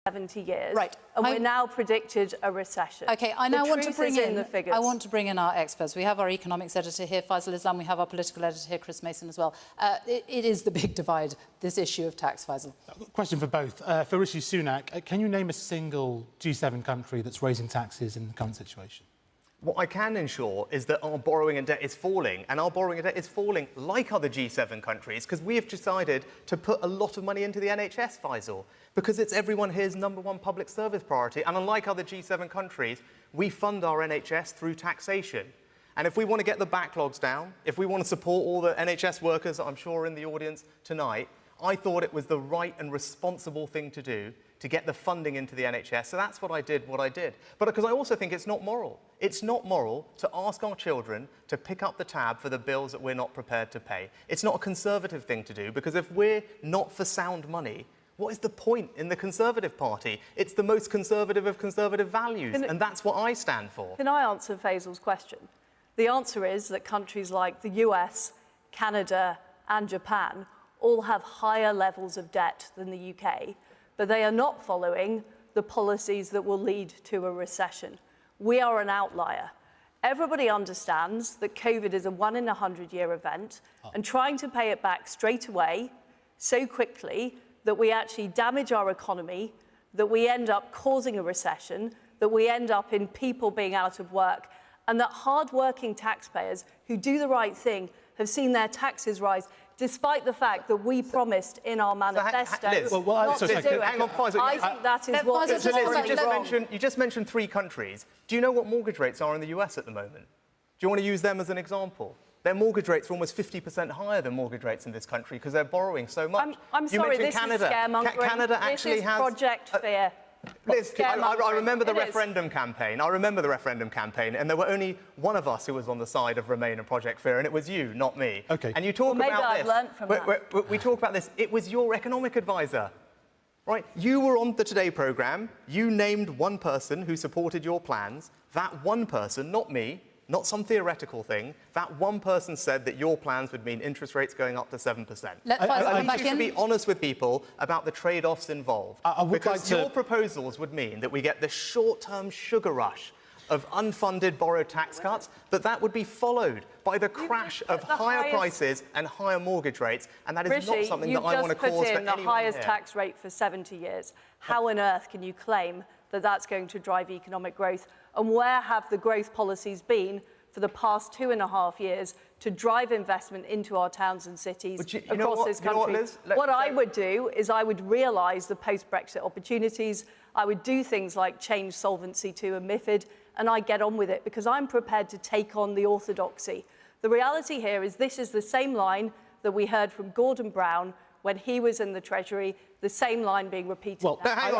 70 years. Right. And we're now predicted a recession. OK, I now want to bring in the figures. I want to bring in our experts. We have our economics editor here, Faisal Islam. We have our political editor here, Chris Mason, as well. It is the big divide, this issue of tax, Faisal. Question for both. For Rishi Sunak, can you name a single G7 country that's raising taxes in the current situation? What I can ensure is that our borrowing and debt is falling, and our borrowing and debt is falling like other G7 countries, because we have decided to put a lot of money into the NHS, Faisal, because it's everyone here's #1 public service priority, and unlike other G7 countries, we fund our NHS through taxation. And if we want to get the backlogs down, if we want to support all the NHS workers that I'm sure are in the audience tonight, I thought it was the right and responsible thing to do to get the funding into the NHS. So that's what I did. But because I also think it's not moral. It's not moral to ask our children to pick up the tab for the bills that we're not prepared to pay. It's not a Conservative thing to do, because if we're not for sound money, what is the point in the Conservative Party? It's the most conservative of conservative values, and that's what I stand for. Can I answer Faisal's question? The answer is that countries like the US, Canada and Japan all have higher levels of debt than the UK, but they are not following the policies that will lead to a recession. We are an outlier. Everybody understands that COVID is a 1-in-100-year event, and trying to pay it back straight away so quickly that we actually damage our economy, that we end up causing a recession, that we end up in people being out of work, and that hard-working taxpayers who do the right thing have seen their taxes rise, despite the fact that we promised in our manifesto not to do it. Hang on, Faisal. I think that is what is wrong. You just mentioned 3 countries. Do you know what mortgage rates are in the US at the moment? Do you want to use them as an example? Their mortgage rates are almost 50% higher than mortgage rates in this country because they're borrowing so much. I'm sorry, this Canada. is scaremongering. Canada actually this is Project Fear. I remember the referendum campaign. I remember the referendum campaign, and there were only one of us who was on the side of Remain and Project Fear, and it was you, not me. Okay. And you talk maybe about I've this. learnt from that. We talk about this. It was your economic advisor, right? You were on the Today programme. You named one person who supported your plans. That one person, not me, not some theoretical thing, that one person said that your plans would mean interest rates going up to 7%. You should be honest with people about the trade-offs involved. Because your proposals would mean that we get this short-term sugar rush of unfunded borrowed tax cuts, but that would be followed by the crash of higher prices and higher mortgage rates, and that is Rishi, not something that I want to cause for anyone here. you've just put in the highest tax rate for 70 years. How on earth can you claim that that's going to drive economic growth? And where have the growth policies been for the past 2.5 years to drive investment into our towns and cities across this country? What I would do is I would realise the post-Brexit opportunities. I would do things like change Solvency II and MiFID, and I get on with it because I'm prepared to take on the orthodoxy. The reality here is this is the same line that we heard from Gordon Brown when he was in the Treasury, the same line being repeated now. Well,